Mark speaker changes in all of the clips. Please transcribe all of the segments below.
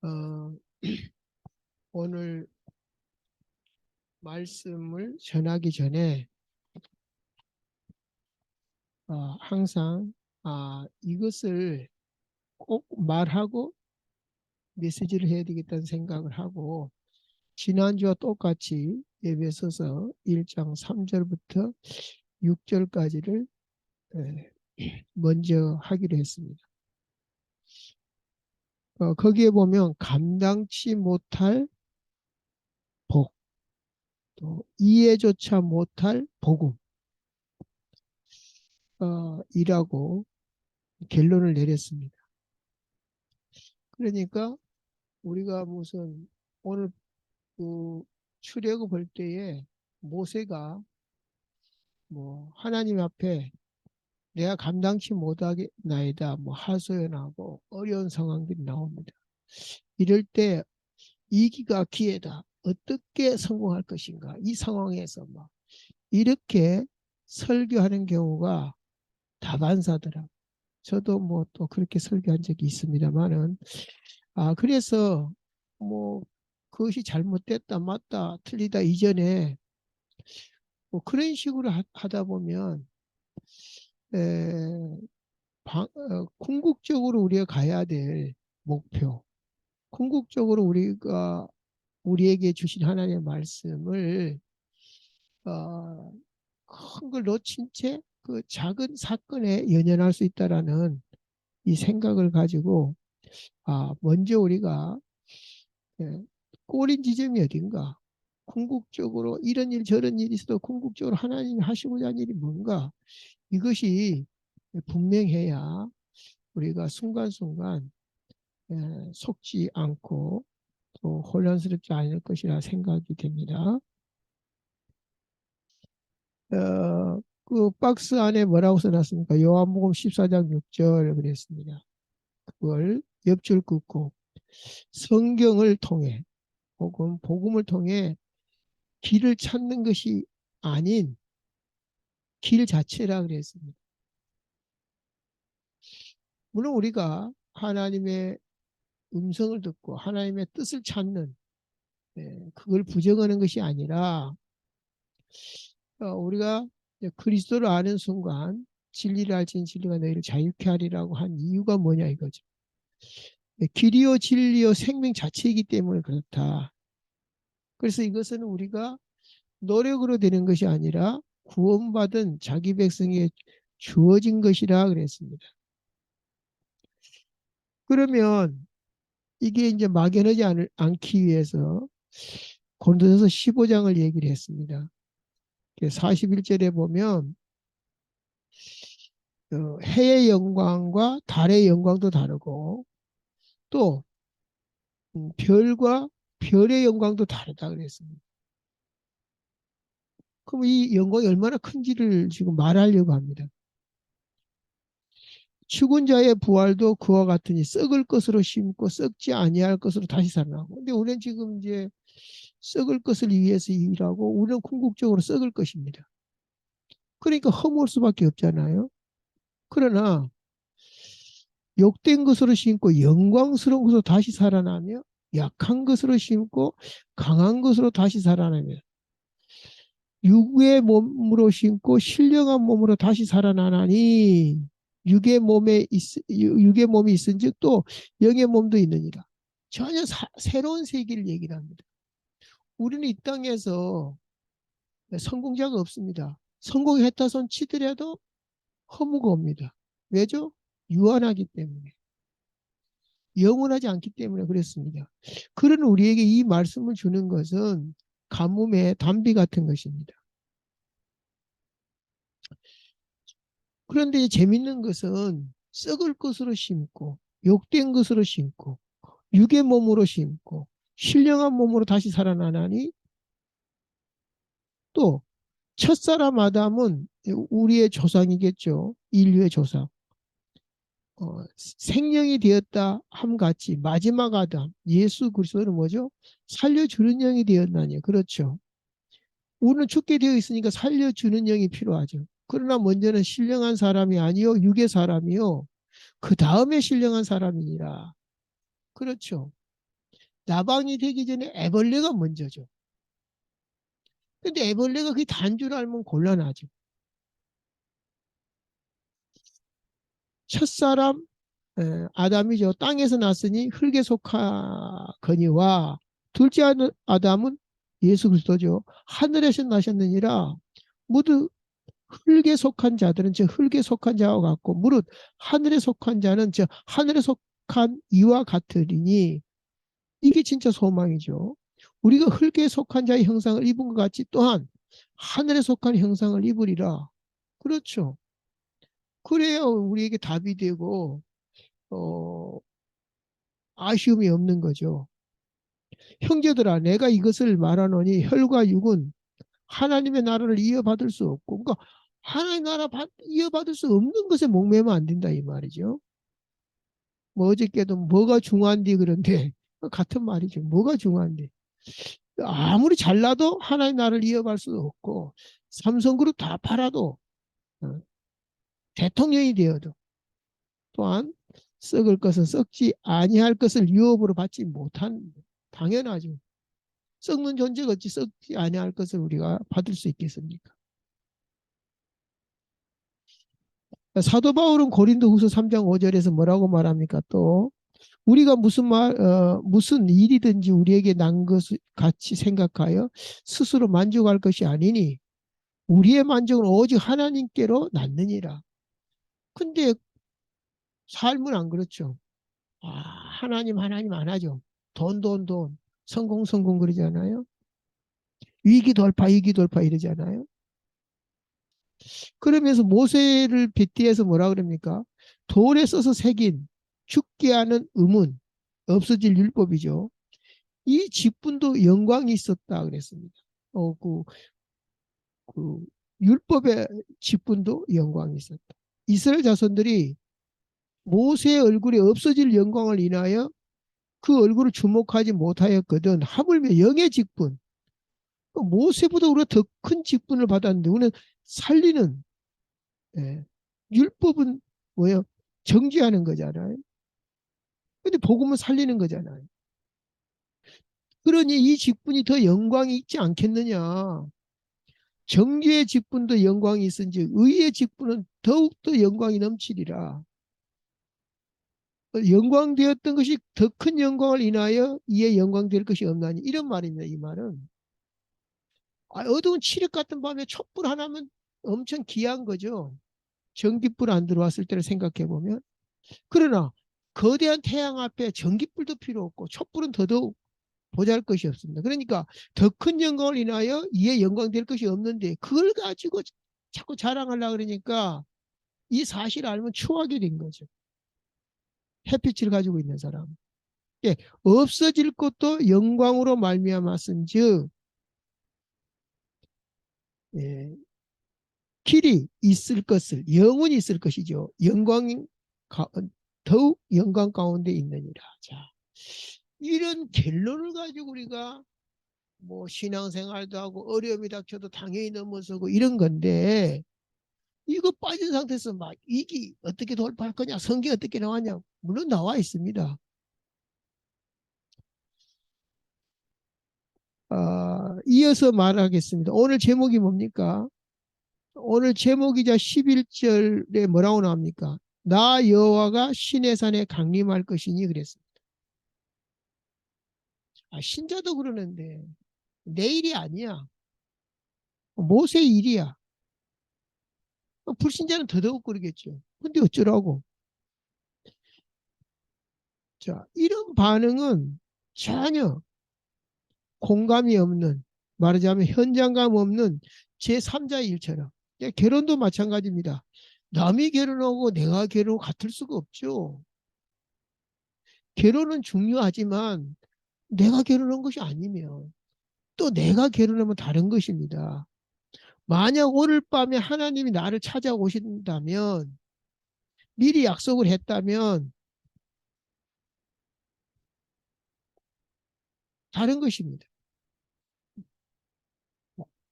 Speaker 1: 어, 오늘 말씀을 전하기 전에 항상 이것을 꼭 말하고 메시지를 해야 되겠다는 생각을 하고 지난주와 똑같이 에베소서 1장 3절부터 6절까지를 먼저 하기로 했습니다. 거기에 보면 감당치 못할 복, 또 이해조차 못할 복음 이라고 결론을 내렸습니다. 그러니까 우리가 무슨 오늘 그 출애굽 볼 때에 모세가 뭐 하나님 앞에 내가 감당치 못하겠나이다 뭐 하소연하고 어려운 상황들이 나옵니다. 이럴 때 이기가 기회다. 어떻게 성공할 것인가? 이 상황에서 막 이렇게 설교하는 경우가 다반사더라. 저도 뭐 또 그렇게 설교한 적이 있습니다만은 그래서 뭐 그것이 잘못됐다 맞다 틀리다 이전에 뭐 그런 식으로 하다 보면 에, 궁극적으로 우리가 가야 될 목표, 궁극적으로 우리가 우리에게 주신 하나님의 말씀을 어, 큰 걸 놓친 채 그 작은 사건에 연연할 수 있다라는 이 생각을 가지고 먼저 우리가 꼬린 지점이 어딘가, 궁극적으로 이런 일 저런 일이 있어도 궁극적으로 하나님이 하시고자 하는 일이 뭔가, 이것이 분명해야 우리가 순간순간 속지 않고 또 혼란스럽지 않을 것이라 생각이 됩니다. 그 박스 안에 뭐라고 써놨습니까? 요한복음 14장 6절 그랬습니다. 그걸 옆줄 긋고 성경을 통해 혹은 복음을 통해 길을 찾는 것이 아닌 길 자체라 그랬습니다. 물론 우리가 하나님의 음성을 듣고 하나님의 뜻을 찾는 그걸 부정하는 것이 아니라 우리가 그리스도를 아는 순간 진리를 알지니 진리가 너희를 자유케 하리라고 한 이유가 뭐냐 이거죠. 길이요 진리요 생명 자체이기 때문에 그렇다. 그래서 이것은 우리가 노력으로 되는 것이 아니라 구원받은 자기 백성에 주어진 것이라 그랬습니다. 그러면 이게 이제 막연하지 않기 위해서 고린도전서 15장을 얘기를 했습니다. 41절에 보면 해의 영광과 달의 영광도 다르고 또 별과 별의 영광도 다르다 그랬습니다. 그럼 이 영광이 얼마나 큰지를 지금 말하려고 합니다. 죽은 자의 부활도 그와 같으니 썩을 것으로 심고 썩지 아니할 것으로 다시 살아나고. 근데 우리는 지금 이제 썩을 것을 위해서 일하고 우리는 궁극적으로 썩을 것입니다. 그러니까 허무할 수밖에 없잖아요. 그러나 욕된 것으로 심고 영광스러운 것으로 다시 살아나며 약한 것으로 심고 강한 것으로 다시 살아나며 육의 몸으로 심고 신령한 몸으로 다시 살아나나니 육의 몸이 있은즉 또 영의 몸도 있느니라. 전혀 새로운 세계를 얘기를 합니다. 우리는 이 땅에서 성공자가 없습니다. 성공했다 손 치더라도 허무가 옵니다. 왜죠? 유한하기 때문에. 영원하지 않기 때문에 그렇습니다. 그런 우리에게 이 말씀을 주는 것은 가뭄의 단비 같은 것입니다. 그런데 재밌는 것은 썩을 것으로 심고 욕된 것으로 심고 육의 몸으로 심고 신령한 몸으로 다시 살아나나니 또 첫사람 아담은 우리의 조상이겠죠. 인류의 조상. 생명이 되었다 함같이 마지막 아담 예수 그리스도는 뭐죠? 살려주는 영이 되었나니. 그렇죠. 우리는 죽게 되어 있으니까 살려주는 영이 필요하죠. 그러나 먼저는 신령한 사람이 아니요 육의 사람이요 그 다음에 신령한 사람이니라. 그렇죠. 나방이 되기 전에 애벌레가 먼저죠. 근데 애벌레가 그게 단 줄 알면 곤란하죠. 첫사람 아담이죠. 땅에서 났으니 흙에 속하거니와 둘째 아담은 예수 그리스도죠. 하늘에서 나셨느니라. 모두 흙에 속한 자들은 저 흙에 속한 자와 같고 무릇 하늘에 속한 자는 저 하늘에 속한 이와 같으리니 이게 진짜 소망이죠. 우리가 흙에 속한 자의 형상을 입은 것 같이 또한 하늘에 속한 형상을 입으리라. 그렇죠. 그래야 우리에게 답이 되고 어, 아쉬움이 없는 거죠. 형제들아 내가 이것을 말하노니 혈과 육은 하나님의 나라를 이어받을 수 없고 그러니까 하나님의 나라 이어받을 수 없는 것에 목매면 안 된다 이 말이죠. 뭐 어저께도 뭐가 중요한디 그런데 같은 말이죠. 뭐가 중요한데 아무리 잘나도 하나의 나라를 이어갈 수 없고 삼성그룹 다 팔아도 어, 대통령이 되어도 또한 썩을 것은 썩지 아니할 것을 유업으로 받지 못한 당연하죠. 썩는 존재가 어찌 썩지 아니할 것을 우리가 받을 수 있겠습니까? 사도 바울은 고린도후서 3장 5절에서 뭐라고 말합니까? 또 우리가 무슨 일이든지 우리에게 난 것 같이 생각하여 스스로 만족할 것이 아니니 우리의 만족은 오직 하나님께로 났느니라. 근데 삶은 안 그렇죠. 아, 하나님 안 하죠. 돈. 성공 그러잖아요. 위기 돌파 이러잖아요. 그러면서 모세를 빗대어서 뭐라 그럽니까? 돌에 써서 새긴 죽게 하는 의문, 없어질 율법이죠. 이 직분도 영광이 있었다 그랬습니다. 그 율법의 직분도 영광이 있었다. 이스라엘 자손들이 모세의 얼굴에 없어질 영광을 인하여 그 얼굴을 주목하지 못하였거든. 하물며 영의 직분. 모세보다 우리가 더 큰 직분을 받았는데 우리는 살리는 예, 율법은 뭐예요? 정죄하는 거잖아요. 근데 복음은 살리는 거잖아요. 그러니 이 직분이 더 영광이 있지 않겠느냐. 정죄의 직분도 영광이 있은지 의의 직분은 더욱더 영광이 넘치리라. 영광되었던 것이 더 큰 영광을 인하여 이에 영광될 것이 없나니 이런 말입니다. 이 말은 어두운 칠흑 같은 밤에 촛불 하나면 엄청 귀한 거죠. 전기불 안 들어왔을 때를 생각해 보면 그러나 거대한 태양 앞에 전기불도 필요 없고 촛불은 더더욱 보잘 것이 없습니다. 그러니까 더 큰 영광을 인하여 이에 영광될 것이 없는데 그걸 가지고 자꾸 자랑하려고 그러니까 이 사실을 알면 추하게 된 거죠. 햇빛을 가지고 있는 사람. 예, 없어질 것도 영광으로 말미암았은즉 예, 길이 있을 것을 영원히 있을 것이죠. 더욱 영광 가운데 있느니라. 자, 이런 결론을 가지고 우리가 뭐 신앙생활도 하고 어려움이 닥쳐도 당연히 넘어서고 이런 건데 이거 빠진 상태에서 막 이기 어떻게 돌파할 거냐 성경 어떻게 나왔냐 물론 나와 있습니다. 이어서 말하겠습니다. 오늘 제목이 뭡니까? 오늘 제목이자 11절에 뭐라고 나옵니까? 나 여호와가 시내 산에 강림할 것이니 그랬습니다. 신자도 그러는데 내일이 아니야. 모세의 일이야. 불신자는 더더욱 그러겠죠. 근데 어쩌라고? 자, 이런 반응은 전혀 공감이 없는, 말하자면 현장감 없는 제3자의 일처럼. 결혼도 마찬가지입니다. 남이 결혼하고 내가 결혼하고 같을 수가 없죠. 결혼은 중요하지만 내가 결혼한 것이 아니면 또 내가 결혼하면 다른 것입니다. 만약 오늘 밤에 하나님이 나를 찾아오신다면 미리 약속을 했다면 다른 것입니다.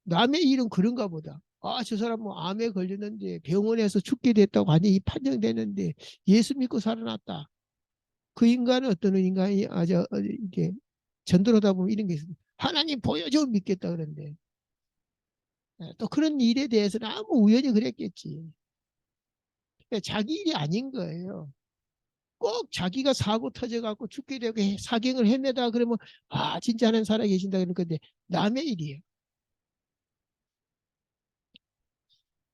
Speaker 1: 남의 일은 그런가 보다. 아, 저 사람 뭐 암에 걸렸는데 병원에서 죽게 됐다고 완전히 판정됐는데 예수 믿고 살아났다. 그 인간은 어떤 인간이 아주 이게 전도하다 보면 이런 게 있습니다. 하나님 보여줘 믿겠다 그런데 또 그런 일에 대해서는 아무 우연히 그랬겠지. 그러니까 자기 일이 아닌 거예요. 꼭 자기가 사고 터져갖고 죽게 되고 사경을 헤매다 그러면 아 진짜 하나님 살아계신다 그럴 건데 남의 일이에요.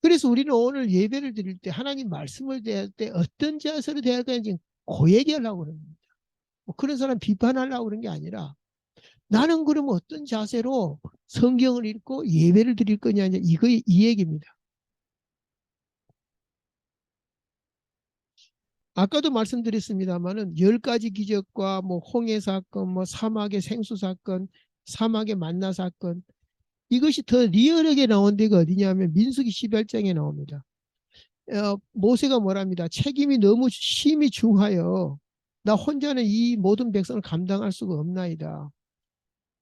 Speaker 1: 그래서 우리는 오늘 예배를 드릴 때 하나님 말씀을 대할 때 어떤 자세로 대할 건지 그 얘기하려고 그러는 거예요. 뭐 그런 사람 비판하려고 그런 게 아니라 나는 그러면 어떤 자세로 성경을 읽고 예배를 드릴 거냐 이거 이 얘기입니다. 아까도 말씀드렸습니다만은 10가지 기적과 뭐 홍해 사건, 뭐 사막의 생수 사건, 사막의 만나 사건 이것이 더 리얼하게 나온 데가 어디냐면 민수기 18장에 나옵니다. 모세가 뭐랍니다. 책임이 너무 심히 중하여 나 혼자는 이 모든 백성을 감당할 수가 없나이다.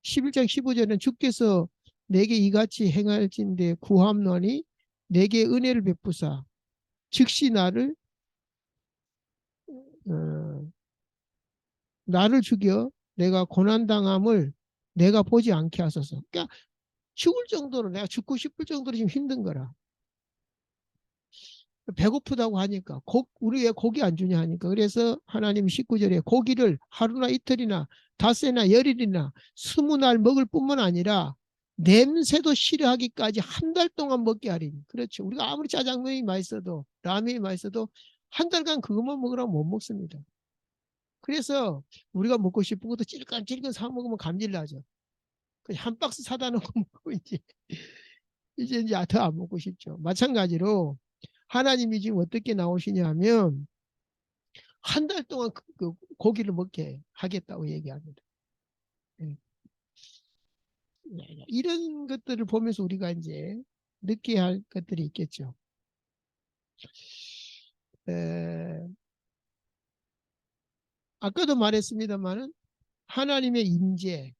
Speaker 1: 11장 15절은 주께서 내게 이같이 행할진대 구함노니 내게 은혜를 베푸사 즉시 어, 나를 죽여 내가 고난당함을 내가 보지 않게 하소서. 그러니까 죽을 정도로 내가 죽고 싶을 정도로 지금 힘든 거라. 배고프다고 하니까 우리 왜 고기 안 주냐 하니까 그래서 하나님 19절에 고기를 하루나 이틀이나 닷새나 열일이나 20날 먹을 뿐만 아니라 냄새도 싫어하기까지 한 달 동안 먹게 하리니. 그렇죠. 우리가 아무리 짜장면이 맛있어도 라면이 맛있어도 한 달간 그것만 먹으라고 못 먹습니다. 그래서 우리가 먹고 싶은 것도 찔끔찔끔 사 먹으면 감질 나죠. 그냥 한 박스 사다 놓고 먹고 이제 더 안 먹고 싶죠. 마찬가지로 하나님이 지금 어떻게 나오시냐 하면 한 달 동안 그 고기를 먹게 하겠다고 얘기합니다. 예. 이런 것들을 보면서 우리가 이제 느껴야 할 것들이 있겠죠. 에, 아까도 말했습니다만은 하나님의 임재,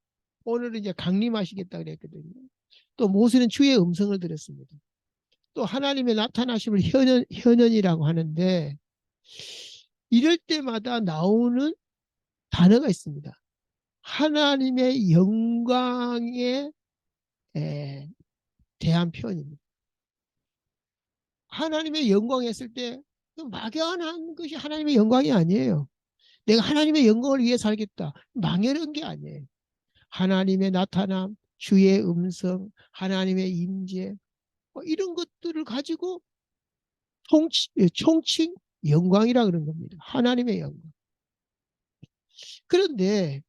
Speaker 1: 오늘은 이제 강림하시겠다 그랬거든요. 또 모세는 주의 음성을 들었습니다. 또 하나님의 나타나심을 현현이라고 하는데 이럴 때마다 나오는 단어가 있습니다. 하나님의 영광에 대한 표현입니다. 하나님의 영광 했을 때 막연한 것이 하나님의 영광이 아니에요. 내가 하나님의 영광을 위해 살겠다. 막연한 게 아니에요. 하나님의 나타남, 주의 음성, 하나님의 임재 이런 것들을 가지고 총칭 영광이라 그런 겁니다. 하나님의 영광. 그런데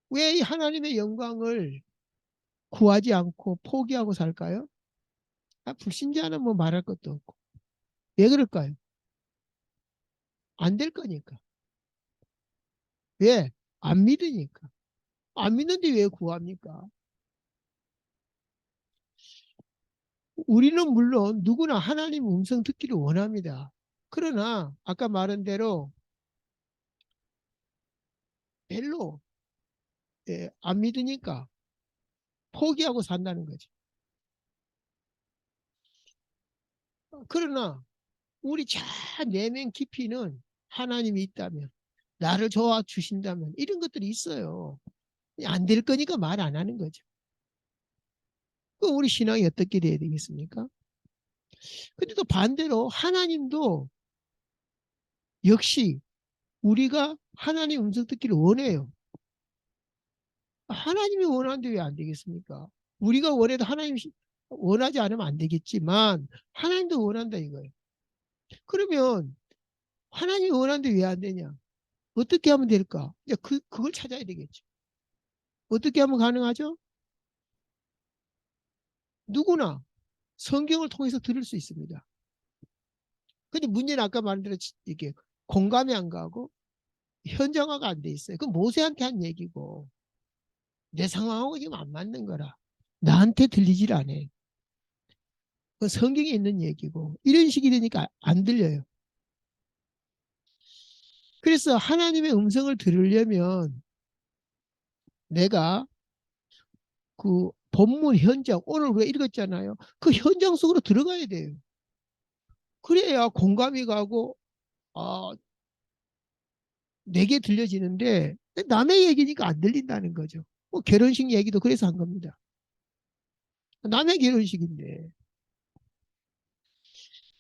Speaker 1: 왜 이 하나님의 영광을 구하지 않고 포기하고 살까요? 불신자는 뭐 말할 것도 없고. 왜 그럴까요? 안 될 거니까. 왜? 안 믿으니까. 안 믿는데 왜 구합니까? 우리는 물론 누구나 하나님 음성 듣기를 원합니다. 그러나 아까 말한 대로 별로 안 믿으니까 포기하고 산다는 거죠. 그러나 우리 저 내면 깊이는 하나님이 있다면 나를 좋아 주신다면 이런 것들이 있어요. 안 될 거니까 말 안 하는 거죠. 그 우리 신앙이 어떻게 돼야 되겠습니까? 근데 또 반대로 하나님도 역시 우리가 하나님 음성 듣기를 원해요. 하나님이 원하는데 왜 안 되겠습니까? 우리가 원해도 하나님이 원하지 않으면 안 되겠지만 하나님도 원한다 이거예요. 그러면 하나님이 원하는데 왜 안 되냐? 어떻게 하면 될까? 이제 그걸 찾아야 되겠죠. 어떻게 하면 가능하죠? 누구나 성경을 통해서 들을 수 있습니다. 근데 문제는 아까 말한 대로 이게 공감이 안 가고 현정화가 안 돼 있어요. 그 모세한테 한 얘기고 내 상황하고 지금 안 맞는 거라. 나한테 들리질 않아. 그 성경에 있는 얘기고 이런 식이 되니까 안 들려요. 그래서 하나님의 음성을 들으려면 내가 그 본문 현장, 오늘 우리가 읽었잖아요. 그 현장 속으로 들어가야 돼요. 그래야 공감이 가고, 아, 내게 들려지는데, 남의 얘기니까 안 들린다는 거죠. 뭐 결혼식 얘기도 그래서 한 겁니다. 남의 결혼식인데.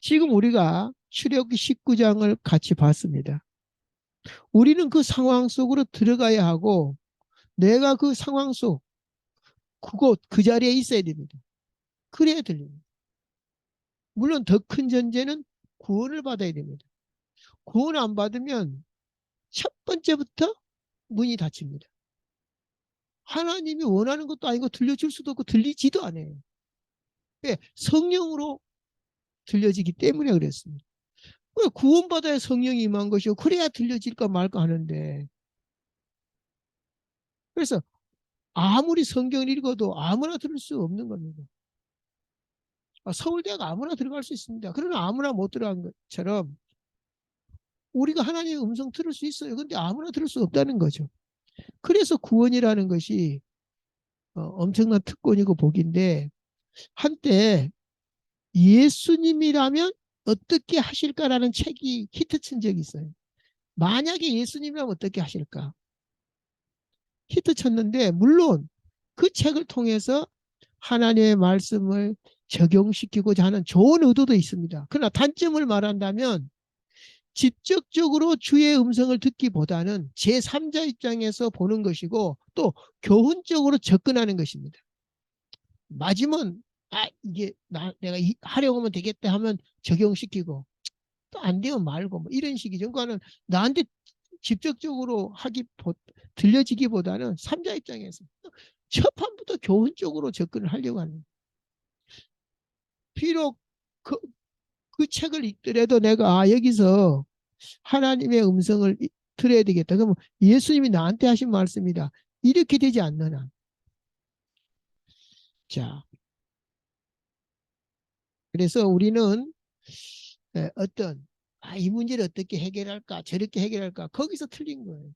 Speaker 1: 지금 우리가 출애굽기 19장을 같이 봤습니다. 우리는 그 상황 속으로 들어가야 하고, 내가 그 상황 속, 그곳, 그 자리에 있어야 됩니다. 그래야 들립니다. 물론 더 큰 전제는 구원을 받아야 됩니다. 구원 안 받으면 첫 번째부터 문이 닫힙니다. 하나님이 원하는 것도 아니고 들려줄 수도 없고 들리지도 않아요. 왜? 성령으로 들려지기 때문에 그랬습니다. 왜? 구원받아야 성령이 임한 것이고 그래야 들려질까 말까 하는데, 그래서 아무리 성경을 읽어도 아무나 들을 수 없는 겁니다. 서울대학 아무나 들어갈 수 있습니다. 그러나 아무나 못 들어간 것처럼 우리가 하나님의 음성 들을 수 있어요. 근데 아무나 들을 수 없다는 거죠. 그래서 구원이라는 것이 엄청난 특권이고 복인데, 한때 예수님이라면 어떻게 하실까라는 책이 히트친 적이 있어요. 만약에 예수님이라면 어떻게 하실까? 히트쳤는데, 물론 그 책을 통해서 하나님의 말씀을 적용시키고자 하는 좋은 의도도 있습니다. 그러나 단점을 말한다면 직접적으로 주의 음성을 듣기보다는 제3자 입장에서 보는 것이고 또 교훈적으로 접근하는 것입니다. 맞으면 이게 내가 하려고 하면 되겠다 하면 적용시키고 또 안 되면 말고 뭐 이런 식이죠. 그러니까는 나한테 직접적으로 들려지기보다는 3자 입장에서 첫 판부터 교훈적으로 접근을 하려고 하는. 비록 그, 그 책을 읽더라도 내가 여기서 하나님의 음성을 들어야 되겠다. 그러면 예수님이 나한테 하신 말씀이다. 이렇게 되지 않느냐. 자, 그래서 우리는 어떤 이 문제를 어떻게 해결할까 저렇게 해결할까 거기서 틀린 거예요.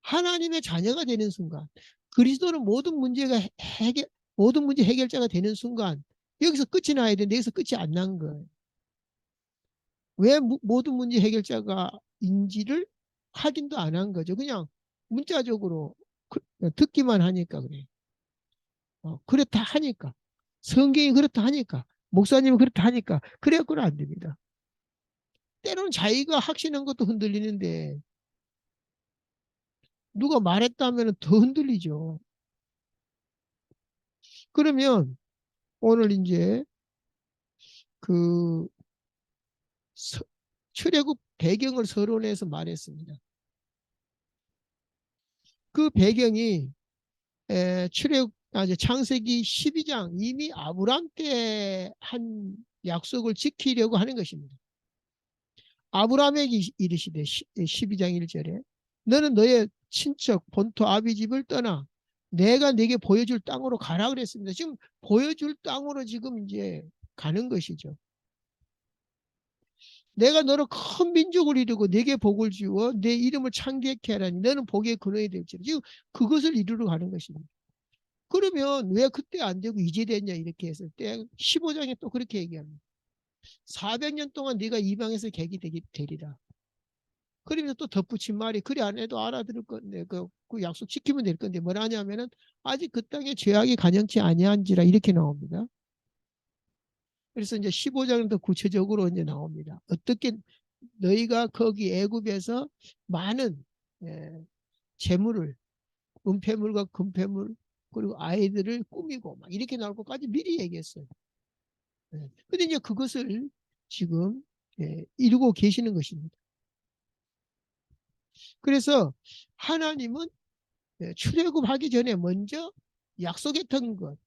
Speaker 1: 하나님의 자녀가 되는 순간, 그리스도는 모든 문제 해결자가 되는 순간 여기서 끝이 나야 되는데 여기서 끝이 안 난 거예요. 왜 모든 문제 해결자가 인지를 확인도 안 한 거죠. 그냥 문자적으로 듣기만 하니까 그래. 그렇다 하니까. 성경이 그렇다 하니까. 목사님은 그렇다 하니까. 그래갖고는 안 됩니다. 때로는 자기가 확신한 것도 흔들리는데 누가 말했다면 더 흔들리죠. 그러면 오늘 이제 그 출애굽 배경을 서론에서 말했습니다. 그 배경이 창세기 12장 이미 아브람 때 한 약속을 지키려고 하는 것입니다. 아브라함에게 이르시되 12장 1절에 너는 너의 친척 본토 아비 집을 떠나 내가 네게 보여줄 땅으로 가라 그랬습니다. 지금 보여줄 땅으로 지금 이제 가는 것이죠. 내가 너를 큰 민족을 이루고 네게 복을 주어 내 이름을 창대케 하라니 너는 복의 근원이 될지라. 지금 그것을 이루러 가는 것입니다. 그러면 왜 그때 안 되고 이제 됐냐 이렇게 했을 때 15장에 또 그렇게 얘기합니다. 400년 동안 네가 이방에서 객이 되리라. 그러면서 또 덧붙인 말이 그래 안 해도 알아들을 건데 그 약속 지키면 될 건데 뭐라 하냐면은 아직 그 땅에 죄악이 간영치 아니한지라 이렇게 나옵니다. 그래서 이제 15장은 더 구체적으로 이제 나옵니다. 어떻게 너희가 거기 애굽에서 많은 재물을 은폐물과 금폐물 그리고 아이들을 꾸미고 막 이렇게 나올 것까지 미리 얘기했어요. 근데 이제 그것을 지금 이루고 계시는 것입니다. 그래서 하나님은 출애굽하기 전에 먼저 약속했던 것,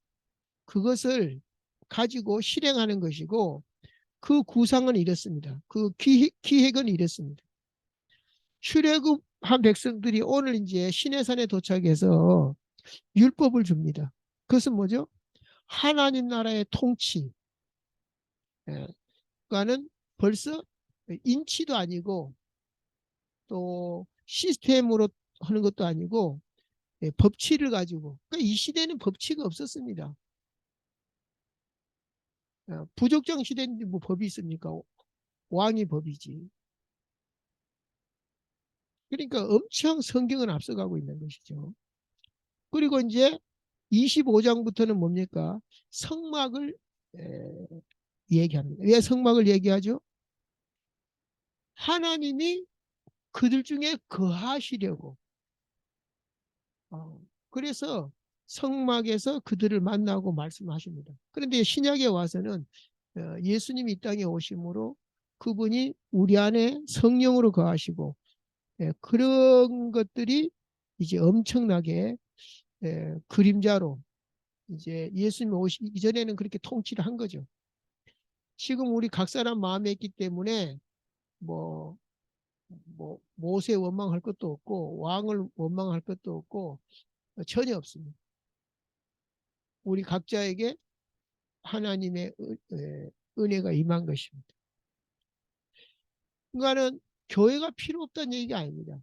Speaker 1: 그것을 가지고 실행하는 것이고 그 구상은 이렇습니다. 그 기획은 이렇습니다. 출애굽한 백성들이 오늘 이제 시내산에 도착해서 율법을 줍니다. 그것은 뭐죠? 하나님 나라의 통치. 그러니까는 벌써 인치도 아니고 또 시스템으로 하는 것도 아니고 법치를 가지고. 그러니까 이 시대는 법치가 없었습니다. 부족장 시대인데 뭐 법이 있습니까? 왕이 법이지. 그러니까 엄청 성경은 앞서가고 있는 것이죠. 그리고 이제 25장부터는 뭡니까? 성막을 얘기합니다. 왜 성막을 얘기하죠? 하나님이 그들 중에 거하시려고. 그래서 성막에서 그들을 만나고 말씀하십니다. 그런데 신약에 와서는 예수님이 이 땅에 오심으로 그분이 우리 안에 성령으로 거하시고 그런 것들이 이제 엄청나게 그림자로 이제 예수님 오시기 이전에는 그렇게 통치를 한 거죠. 지금 우리 각 사람 마음에 있기 때문에 뭐, 뭐 모세 원망할 것도 없고 왕을 원망할 것도 없고 전혀 없습니다. 우리 각자에게 하나님의 은혜가 임한 것입니다. 그러니까는 교회가 필요 없다는 얘기가 아닙니다.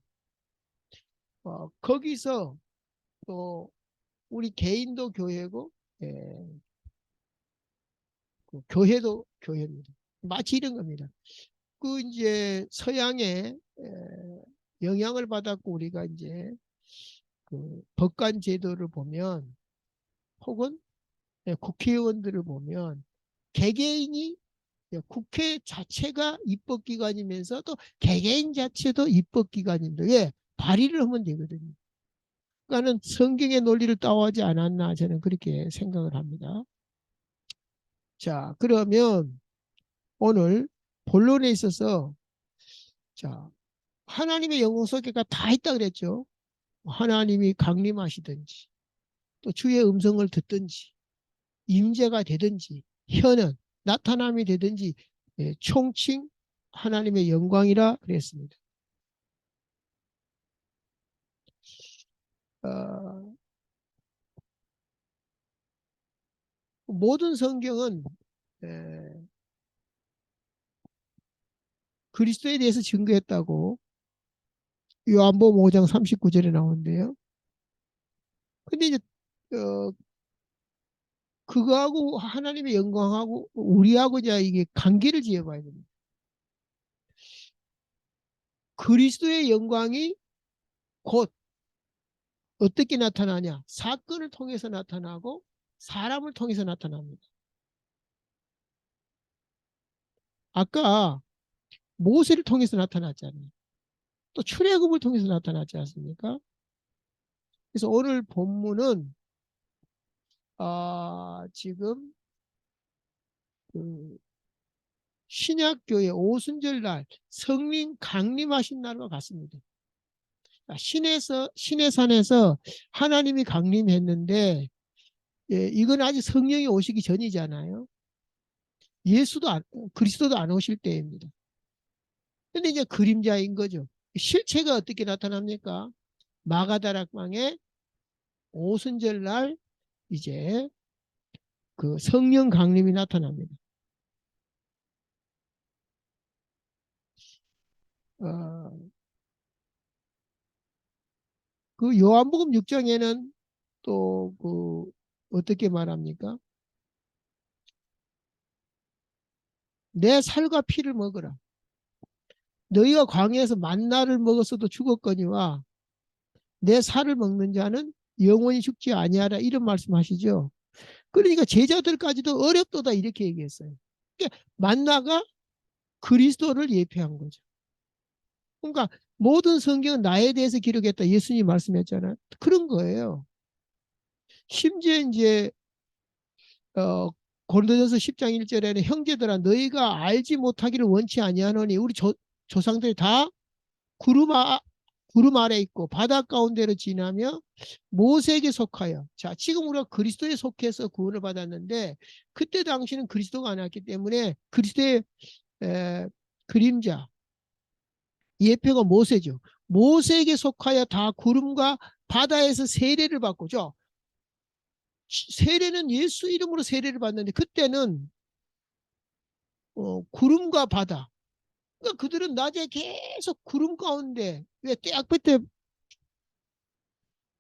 Speaker 1: 거기서 또 우리 개인도 교회고 그 교회도 교회입니다. 마치 이런 겁니다. 그 이제 서양의 영향을 받았고 우리가 이제 그 법관 제도를 보면 혹은 국회의원들을 보면 개개인이 국회 자체가 입법기관이면서 또 개개인 자체도 입법기관인데 왜 발의를 하면 되거든요. 그러니까는 성경의 논리를 따오하지 않았나 저는 그렇게 생각을 합니다. 자, 그러면 오늘 본론에 있어서 자, 하나님의 영광 속에가 다 있다 그랬죠. 하나님이 강림하시든지 또 주의 음성을 듣든지 임재가 되든지 현은 나타남이 되든지 총칭 하나님의 영광이라 그랬습니다. 어, 모든 성경은 그리스도에 대해서 증거했다고 요한복음 5장 39절에 나오는데요. 근데 이제 어, 그거하고 하나님의 영광하고 우리하고 이제 이게 관계를 지어봐야 됩니다. 그리스도의 영광이 곧 어떻게 나타나냐? 사건을 통해서 나타나고 사람을 통해서 나타납니다. 아까 모세를 통해서 나타났잖아요. 또 출애굽을 통해서 나타났지 않습니까? 그래서 오늘 본문은 지금 그 신약교회 오순절날 성령 강림하신 날과 같습니다. 신의 산에서 하나님이 강림했는데 이건 아직 성령이 오시기 전이잖아요. 예수도 그리스도도 안 오실 때입니다. 근데 이제 그림자인 거죠. 실체가 어떻게 나타납니까? 마가다락방에 오순절날 이제 그 성령 강림이 나타납니다. 어, 그 요한복음 6장에는 또 그 어떻게 말합니까? 내 살과 피를 먹으라. 너희가 광야에서 만나를 먹었어도 죽었거니와 내 살을 먹는 자는 영원히 죽지 아니하라 이런 말씀하시죠. 그러니까 제자들까지도 어렵도다 이렇게 얘기했어요. 그러니까 만나가 그리스도를 예표한 거죠. 그러니까 모든 성경은 나에 대해서 기록했다. 예수님이 말씀했잖아요. 그런 거예요. 심지어 이제 고린도전서 10장 1절에는 형제들아 너희가 알지 못하기를 원치 아니하노니 우리 조상들이 다 구름, 구름 아래 있고 바다 가운데로 지나며 모세에게 속하여 자 지금 우리가 그리스도에 속해서 구원을 받았는데 그때 당시는 그리스도가 아니었기 때문에 그리스도의 그림자 예표가 모세죠. 모세에게 속하여 다 구름과 바다에서 세례를 받고죠. 세례는 예수 이름으로 세례를 받는데 그때는 구름과 바다. 그러니까 그들은 낮에 계속 구름 가운데 왜 떼약볕에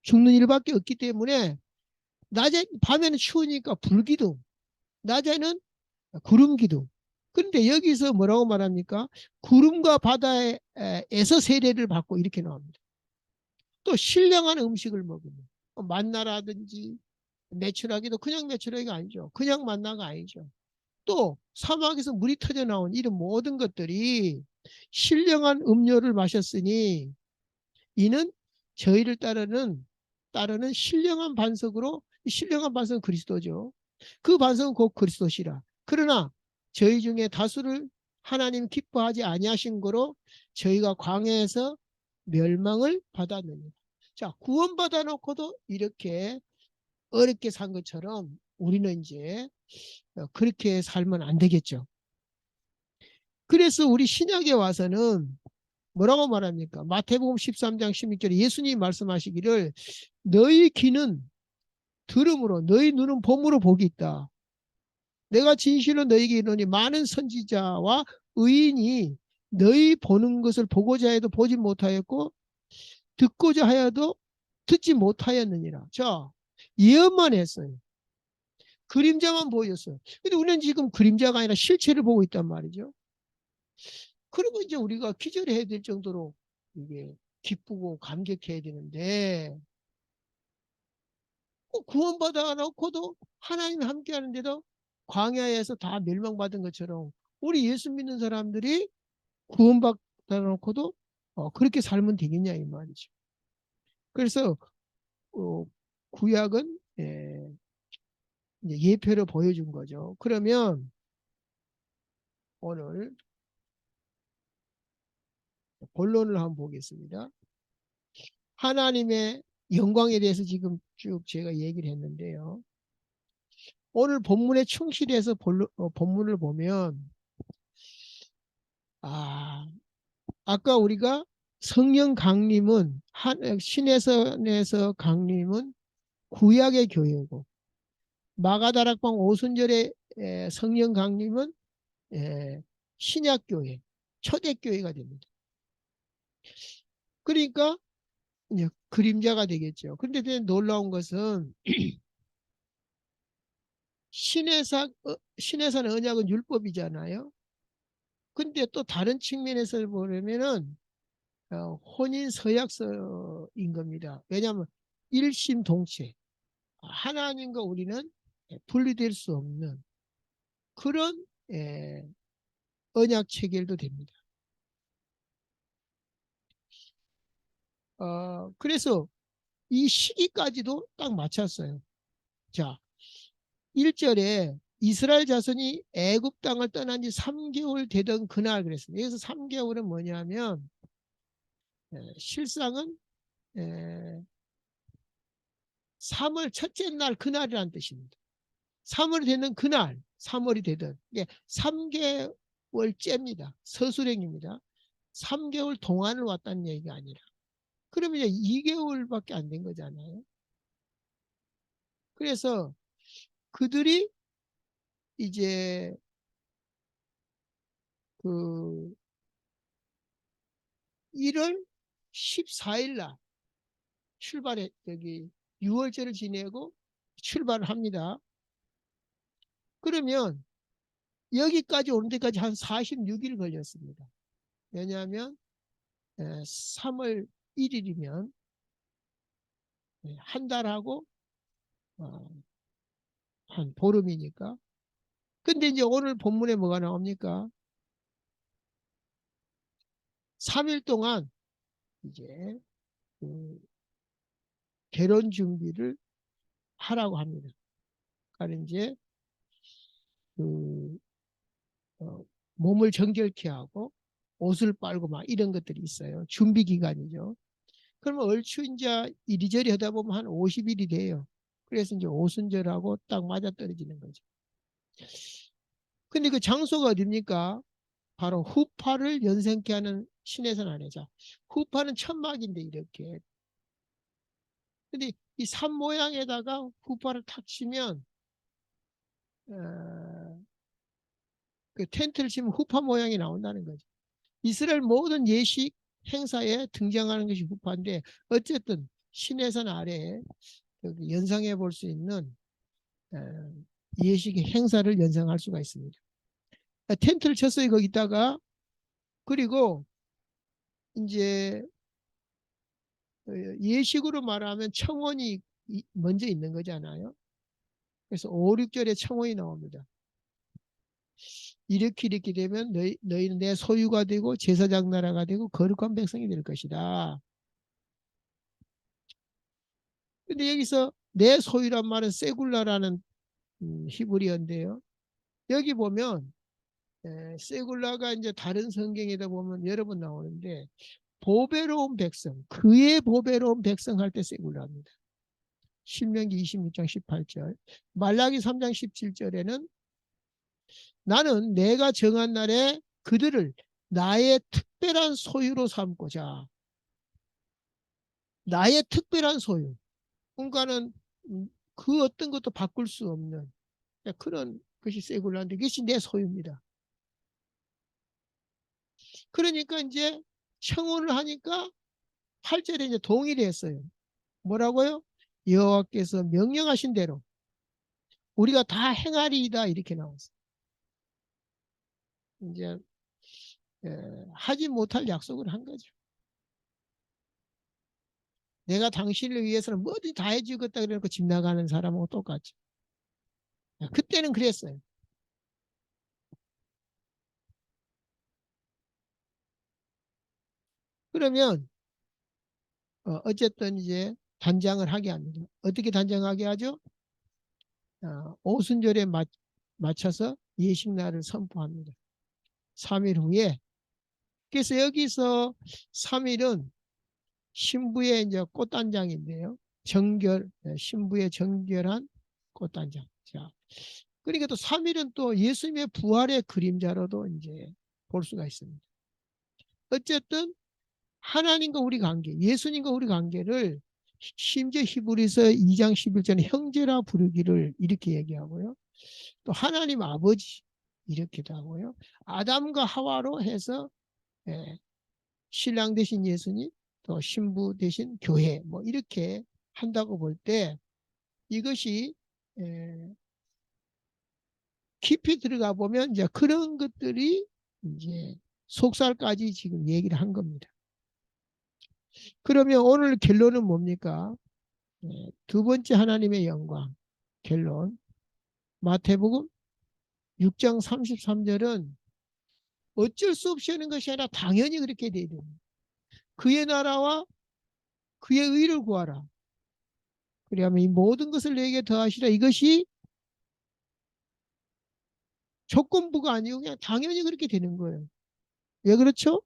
Speaker 1: 죽는 일밖에 없기 때문에 밤에는 추우니까 불기둥, 낮에는 구름기둥. 그런데 여기서 뭐라고 말합니까? 구름과 바다에서 세례를 받고 이렇게 나옵니다. 또 신령한 음식을 먹으면 만나라든지 메추라기도 그냥 메추라기가 아니죠. 그냥 만나가 아니죠. 또 사막에서 물이 터져 나온 이런 모든 것들이 신령한 음료를 마셨으니 이는 저희를 따르는 신령한 반석으로, 신령한 반석은 그리스도죠. 그 반석은 곧 그리스도시라. 그러나 저희 중에 다수를 하나님 기뻐하지 아니하신 거로 저희가 광야에서 멸망을 받았느니라. 자, 구원받아 놓고도 이렇게 어렵게 산 것처럼 우리는 이제 그렇게 살면 안 되겠죠. 그래서 우리 신약에 와서는 뭐라고 말합니까? 마태복음 13장 16절에 예수님이 말씀하시기를 너희 귀는 들음으로 너희 눈은 봄으로 복이 있다. 내가 진실로 너희에게 이르노니 많은 선지자와 의인이 너희 보는 것을 보고자 해도 보지 못하였고 듣고자 하여도 듣지 못하였느니라. 자, 예언만 했어요. 그림자만 보였어요. 근데 우리는 지금 그림자가 아니라 실체를 보고 있단 말이죠. 그리고 이제 우리가 기절해야 될 정도로 이게 기쁘고 감격해야 되는데 구원받아 놓고도 하나님 함께 하는데도 광야에서 다 멸망받은 것처럼 우리 예수 믿는 사람들이 구원받아 놓고도 그렇게 살면 되겠냐 이 말이죠. 그래서 구약은 이제 예표를 보여준 거죠. 그러면 오늘 본론을 한번 보겠습니다. 하나님의 영광에 대해서 지금 쭉 제가 얘기를 했는데요. 오늘 본문에 충실해서 본문을 보면 아까 우리가 성령 강림은 신해선에서 강림은 구약의 교회고 마가다락방 오순절의 성령 강림은 신약교회 초대교회가 됩니다. 그러니까 이제 그림자가 되겠죠. 그런데 놀라운 것은 신해산 언약은 율법이잖아요. 근데 또 다른 측면에서 보려면은 혼인 서약서인 겁니다. 왜냐하면 일심동체 하나님과 우리는 분리될 수 없는 그런 언약 체결도 됩니다. 그래서 이 시기까지도 딱 맞췄어요. 자, 1절에 이스라엘 자손이 애굽 땅을 떠난 지 3개월 되던 그날 그랬습니다. 여기서 3개월은 뭐냐면 실상은 3월 첫째 날 그날이라는 뜻입니다. 3월이 되는 그날 3월이 되든 3개월째입니다. 서술행입니다. 3개월 동안을 왔다는 얘기가 아니라 그러면 이제 2개월밖에 안 된 거잖아요. 그래서 그들이 이제 그 1월 14일 날 출발해 여기 6월절을 지내고 출발을 합니다. 그러면 여기까지 오는 데까지 한 46일 걸렸습니다. 왜냐하면 3월 1일이면 한 달하고 한 보름이니까. 근데 이제 오늘 본문에 뭐가 나옵니까? 3일 동안 이제 그 결혼 준비를 하라고 합니다. 그러니까 이제 그 몸을 정결케 하고 옷을 빨고 막 이런 것들이 있어요. 준비 기간이죠. 그러면 얼추 이제 이리저리 하다 보면 한 50일이 돼요. 그래서 이제 오순절하고 딱 맞아떨어지는 거죠. 근데 그 장소가 어딥니까? 바로 후파를 연생케 하는 신해선 안에자. 후파는 천막인데 이렇게. 근데 이 산 모양에다가 후파를 탁 치면 그 텐트를 치면 후파 모양이 나온다는 거죠. 이스라엘 모든 예식 행사에 등장하는 것이 후파인데 어쨌든 시내산 아래에 연상해 볼 수 있는 예식의 행사를 연상할 수가 있습니다. 텐트를 쳤어요, 거기다가. 그리고 이제 예식으로 말하면 청혼이 먼저 있는 거잖아요. 그래서 5, 6절에 청혼이 나옵니다. 이렇게 되면 너희는 내 소유가 되고 제사장 나라가 되고 거룩한 백성이 될 것이다. 근데 여기서 내 소유란 말은 세굴라라는 히브리어인데요. 여기 보면 세굴라가 이제 다른 성경에다 보면 여러 번 나오는데 보배로운 백성, 그의 보배로운 백성 할 때 세굴라입니다. 신명기 26장 18절, 말라기 3장 17절에는 나는 내가 정한 날에 그들을 나의 특별한 소유로 삼고자. 나의 특별한 소유. 그러니까는 그 어떤 것도 바꿀 수 없는 그런 것이 세굴라인데 이것이 내 소유입니다. 그러니까 이제 청혼을 하니까 8절에 이제 동의를 했어요. 뭐라고요? 여호와께서 명령하신 대로 우리가 다 행하리이다 이렇게 나왔어요. 이제 하지 못할 약속을 한 거죠. 내가 당신을 위해서는 뭐든지 다 해주겠다 그래놓고 집 나가는 사람하고 똑같죠. 그때는 그랬어요. 그러면 어쨌든 이제 단장을 하게 합니다. 어떻게 단장하게 하죠? 오순절에 맞춰서 예식날을 선포합니다. 3일 후에. 그래서 여기서 3일은 신부의 이제 꽃단장인데요. 신부의 정결한 꽃단장. 자, 그러니까 또 3일은 또 예수님의 부활의 그림자로도 이제 볼 수가 있습니다. 어쨌든 하나님과 우리 관계, 예수님과 우리 관계를 심지어 히브리서 2장 11절에 형제라 부르기를 이렇게 얘기하고요. 또 하나님 아버지 이렇게도 하고요. 아담과 하와로 해서 신랑 대신 예수님, 또 신부 대신 교회 뭐 이렇게 한다고 볼 때 이것이 깊이 들어가 보면 이제 그런 것들이 이제 속살까지 지금 얘기를 한 겁니다. 그러면 오늘 결론은 뭡니까? 두 번째 하나님의 영광 결론. 마태복음 6장 33절은 어쩔 수 없이 하는 것이 아니라 당연히 그렇게 돼야 됩니다. 그의 나라와 그의 의를 구하라. 그리하면 이 모든 것을 내게 더하시라. 이것이 조건부가 아니고 그냥 당연히 그렇게 되는 거예요. 왜 그렇죠?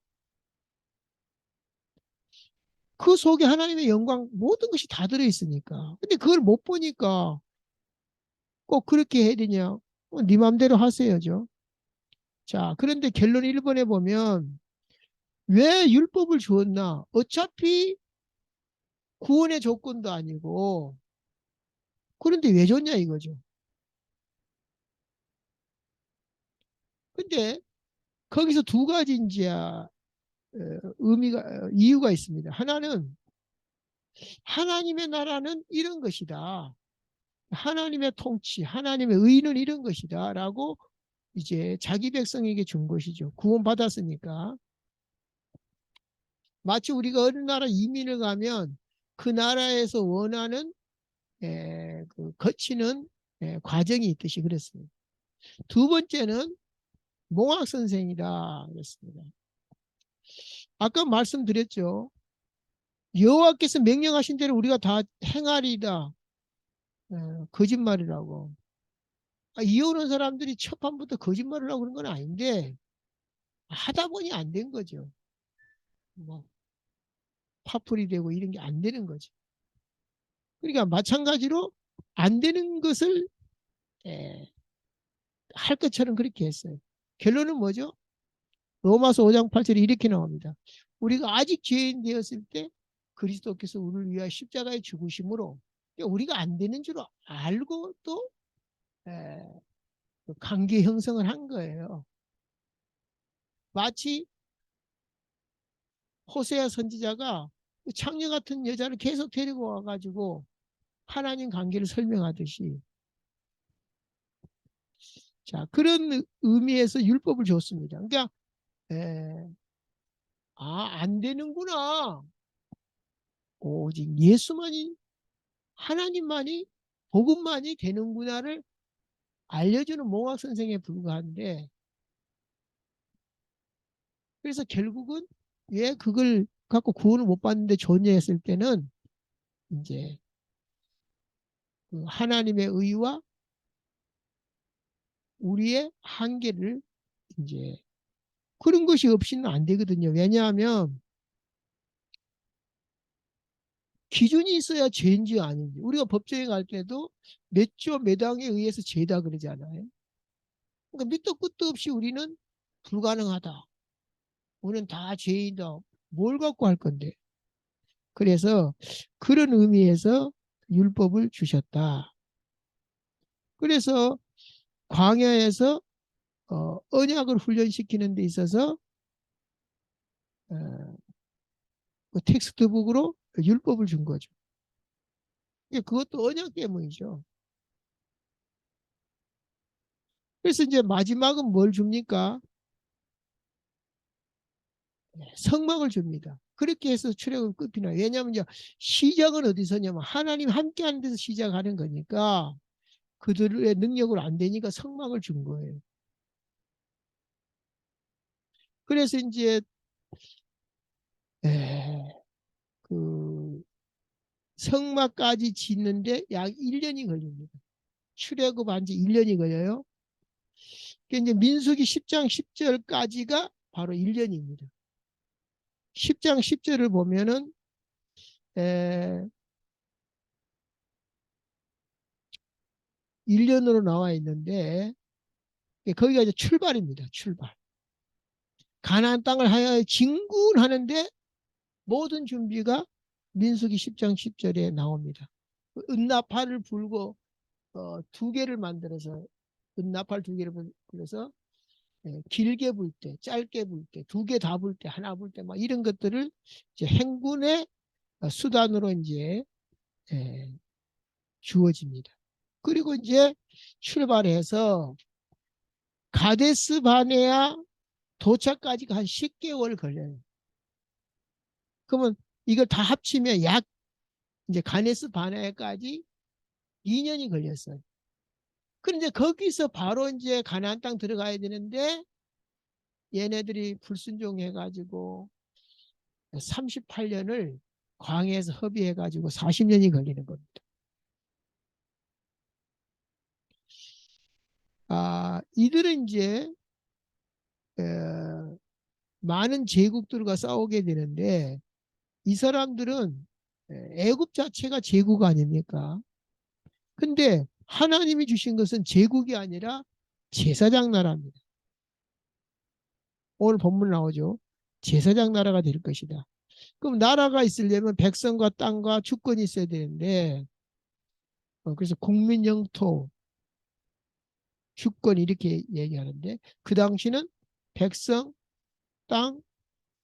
Speaker 1: 그 속에 하나님의 영광 모든 것이 다 들어있으니까. 근데 그걸 못 보니까 꼭 그렇게 해야 되냐? 네 맘대로 하세요죠. 자, 그런데 결론 1번에 보면 왜 율법을 주었나? 어차피 구원의 조건도 아니고 그런데 왜 줬냐 이거죠. 근데 거기서 두 가지 이제 이유가 있습니다. 하나는 하나님의 나라는 이런 것이다. 하나님의 통치, 하나님의 의는 이런 것이다. 라고 이제 자기 백성에게 준 것이죠. 구원받았으니까. 마치 우리가 어느 나라 이민을 가면 그 나라에서 원하는 그 거치는 과정이 있듯이 그랬습니다. 두 번째는 몽학 선생이다 그랬습니다. 아까 말씀드렸죠. 여호와께서 명령하신 대로 우리가 다 행하리이다. 거짓말이라고. 이혼한 사람들이 첫판부터 거짓말을 하고 그런 건 아닌데 하다 보니 안 된 거죠. 뭐 파풀이 되고 이런 게 안 되는 거죠. 그러니까 마찬가지로 안 되는 것을 할 것처럼 그렇게 했어요. 결론은 뭐죠? 로마서 5장 8절에 이렇게 나옵니다. 우리가 아직 죄인 되었을 때 그리스도께서 우리를 위하여 십자가에 죽으심으로 우리가 안 되는 줄 알고 또 관계 형성을 한 거예요. 마치 호세아 선지자가 창녀 같은 여자를 계속 데리고 와가지고 하나님 관계를 설명하듯이, 자, 그런 의미에서 율법을 줬습니다. 그러니까 에, 안 되는구나. 오직 예수만이, 하나님만이, 복음만이 되는구나를 알려주는 몽학 선생에 불과한데, 그래서 결국은 왜 그걸 갖고 구원을 못 받는데 존재했을 때는 이제 그 하나님의 의와 우리의 한계를, 이제 그런 것이 없이는 안 되거든요. 왜냐하면 기준이 있어야 죄인지 아닌지. 우리가 법정에 갈 때도 몇 조 몇 항에 의해서 죄다 그러잖아요. 그러니까 밑도 끝도 없이 우리는 불가능하다. 우리는 다 죄인이다. 뭘 갖고 할 건데. 그래서 그런 의미에서 율법을 주셨다. 그래서 광야에서 언약을 훈련시키는 데 있어서 어, 그 텍스트북으로 율법을 준 거죠. 그것도 언약 때문이죠. 그래서 이제 마지막은 뭘 줍니까? 성막을 줍니다. 그렇게 해서 출애굽 끝이 나요. 왜냐하면 이제 시작은 어디서냐면 하나님 함께하는 데서 시작하는 거니까 그들의 능력으로 안 되니까 성막을 준 거예요. 그래서 이제 그 성막까지 짓는데 약 1년이 걸립니다. 출애굽한 지 1년이 걸려요. 그게 이제 민수기 10장 10절까지가 바로 1년입니다. 10장 10절을 보면은 에, 1년으로 나와 있는데 거기가 이제 출발입니다. 출발. 가나안 땅을 하여 진군하는데 모든 준비가 민수기 10장 10절에 나옵니다. 은나팔을 불고 두 개를 만들어서, 은나팔 두 개를 불러서 길게 불 때, 짧게 불 때, 두 개 다 불 때, 하나 불 때, 막 이런 것들을 이제 행군의 수단으로 이제 예, 주어집니다. 그리고 이제 출발해서 가데스 바네아 도착까지가 한 10개월 걸려요. 그러면 이걸 다 합치면 약 이제 가데스 바네아까지 2년이 걸렸어요. 그런데 거기서 바로 이제 가나안 땅 들어가야 되는데 얘네들이 불순종해가지고 38년을 광해에서 허비해가지고 40년이 걸리는 겁니다. 이들은 이제 많은 제국들과 싸우게 되는데 이 사람들은 애굽 자체가 제국 아닙니까? 근데 하나님이 주신 것은 제국이 아니라 제사장 나라입니다. 오늘 본문 나오죠. 제사장 나라가 될 것이다. 그럼 나라가 있으려면 백성과 땅과 주권이 있어야 되는데 그래서 국민 영토 주권 이렇게 얘기하는데 그 당시는 백성, 땅,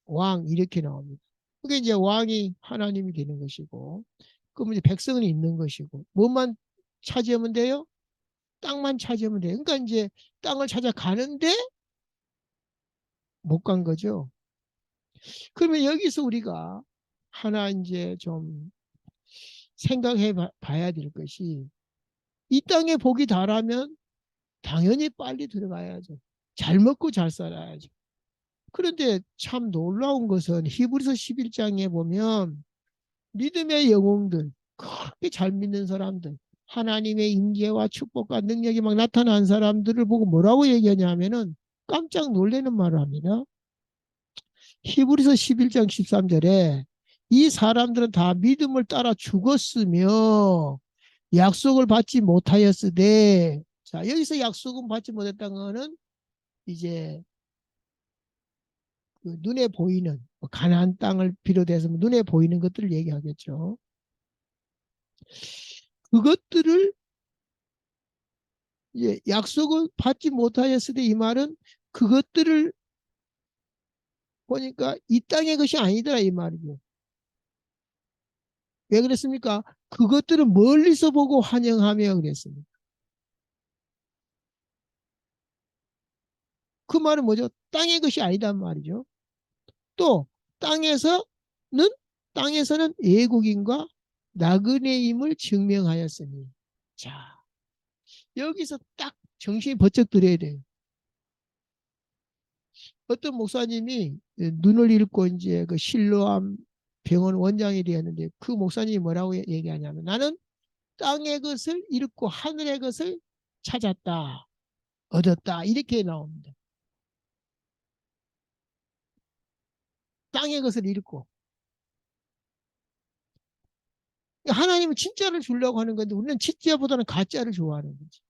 Speaker 1: 왕 이렇게 나옵니다. 그게 이제 왕이 하나님이 되는 것이고 그러면 이제 백성은 있는 것이고 뭐만 차지하면 돼요? 땅만 차지하면 돼요. 그러니까 이제 땅을 찾아가는데 못 간 거죠. 그러면 여기서 우리가 하나 이제 좀 생각해 봐야 될 것이 이 땅에 복이 달하면 당연히 빨리 들어가야죠. 잘 먹고 잘 살아야죠. 그런데 참 놀라운 것은 히브리서 11장에 보면 믿음의 영웅들, 그렇게 잘 믿는 사람들, 하나님의 임재와 축복과 능력이 막 나타난 사람들을 보고 뭐라고 얘기하냐면은 깜짝 놀라는 말을 합니다. 히브리서 11장 13절에 이 사람들은 다 믿음을 따라 죽었으며 약속을 받지 못하였으되, 자, 여기서 약속은 받지 못했다는 거는 이제 그 눈에 보이는 가나안 땅을 비롯해서 눈에 보이는 것들을 얘기하겠죠. 그것들을 이제 약속을 받지 못하였을 때 이 말은 그것들을, 보니까 이 땅의 것이 아니더라 이 말이죠. 왜 그랬습니까? 그것들은 멀리서 보고 환영하며 그랬습니다. 그 말은 뭐죠? 땅의 것이 아니단 말이죠. 또 땅에서는 땅에서는 애국인과 나그네임을 증명하였으니. 자, 여기서 딱 정신이 번쩍 들어야 돼요. 어떤 목사님이 눈을 잃고 이제 그 실로암 병원 원장이 되었는데 그 목사님이 뭐라고 얘기하냐면 나는 땅의 것을 잃고 하늘의 것을 찾았다, 얻었다 이렇게 나옵니다. 땅의 것을 잃고 하나님은 진짜를 주려고 하는 건데 우리는 진짜보다는 가짜를 좋아하는 거지.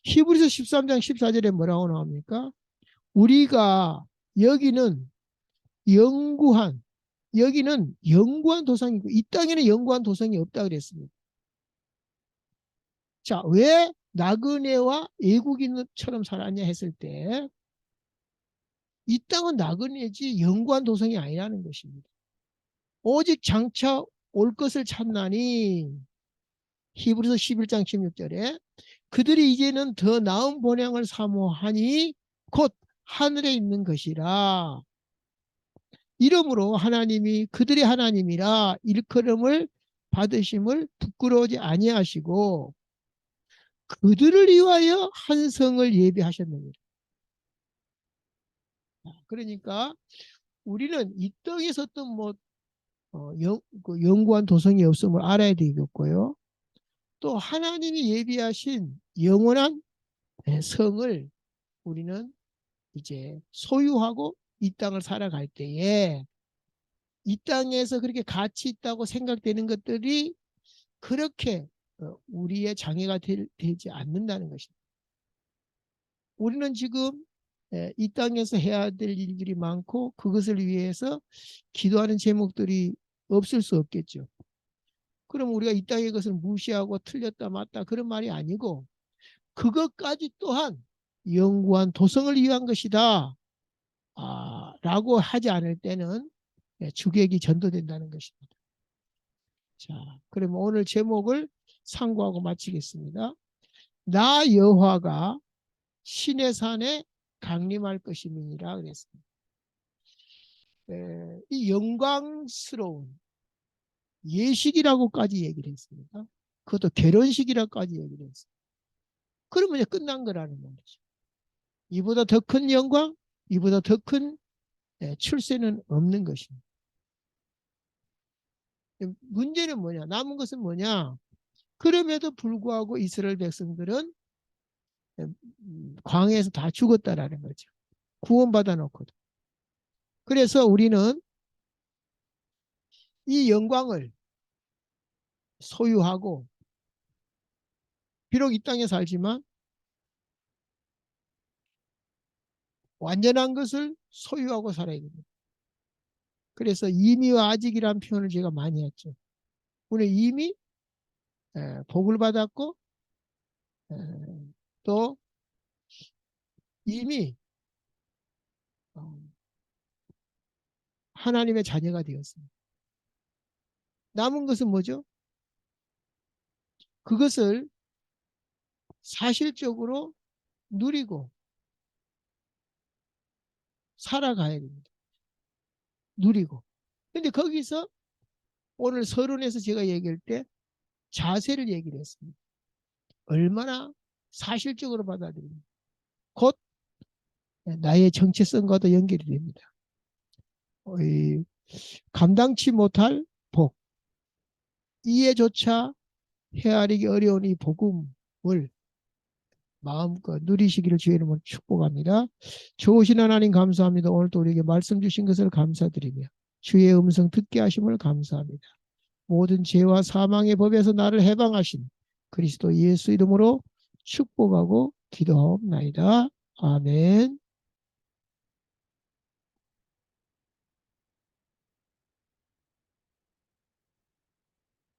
Speaker 1: 히브리서 13장 14절에 뭐라고 나옵니까? 우리가 여기는 영구한 여기는 영구한 도성이고 이 땅에는 영구한 도성이 없다 그랬습니다. 자, 왜 나그네와 애국인처럼 살았냐 했을 때 이 땅은 나그네지 영구한 도성이 아니라는 것입니다. 오직 장차 올 것을 찾나니 히브리서 11장 16절에 그들이 이제는 더 나은 본향을 사모하니 곧 하늘에 있는 것이라. 이러므로 하나님이 그들의 하나님이라 일컬음을 받으심을 부끄러워하지 아니하시고 그들을 위하여 한 성을 예비하셨느니라. 그러니까 우리는 이 땅에서 어떤 뭐 영구한 도성이 없음을 알아야 되겠고요. 또 하나님이 예비하신 영원한 성을 우리는 이제 소유하고 이 땅을 살아갈 때에 이 땅에서 그렇게 가치 있다고 생각되는 것들이 그렇게 우리의 장애가 되지 않는다는 것입니다. 우리는 지금 이 땅에서 해야 될 일들이 많고 그것을 위해서 기도하는 제목들이 없을 수 없겠죠. 그럼 우리가 이 땅의 것을 무시하고 틀렸다 맞다 그런 말이 아니고 그것까지 또한 영구한 도성을 위한 것이다 라고 하지 않을 때는 주객이 전도된다는 것입니다. 자, 그러면 오늘 제목을 상고하고 마치겠습니다. 나 여호와가 신의 산에 강림할 것임이니라 그랬습니다. 이 영광스러운 예식이라고까지 얘기를 했습니다. 그것도 결혼식이라고까지 얘기를 했습니다. 그러면 이제 끝난 거라는 말이죠. 이보다 더 큰 영광, 이보다 더 큰 출세는 없는 것입니다. 문제는 뭐냐? 남은 것은 뭐냐? 그럼에도 불구하고 이스라엘 백성들은 광야에서 다 죽었다라는 거죠. 구원받아 놓고도. 그래서 우리는 이 영광을 소유하고 비록 이 땅에 살지만 완전한 것을 소유하고 살아야 됩니다. 그래서 이미와 아직이라는 표현을 제가 많이 했죠. 우리 이미 복을 받았고 또 이미 하나님의 자녀가 되었습니다. 남은 것은 뭐죠? 그것을 사실적으로 누리고 살아가야 됩니다. 누리고. 근데 거기서 오늘 서론에서 제가 얘기할 때 자세를 얘기를 했습니다. 얼마나 사실적으로 받아들입니다. 곧 나의 정체성과도 연결이 됩니다. 감당치 못할 복, 이해조차 헤아리기 어려운 이 복음을 마음껏 누리시기를 주의 이름으로 축복합니다. 좋으신 하나님 감사합니다. 오늘도 우리에게 말씀 주신 것을 감사드리며 주의 음성 듣게 하심을 감사합니다. 모든 죄와 사망의 법에서 나를 해방하신 그리스도 예수 이름으로 축복하고 기도하옵나이다. 아멘.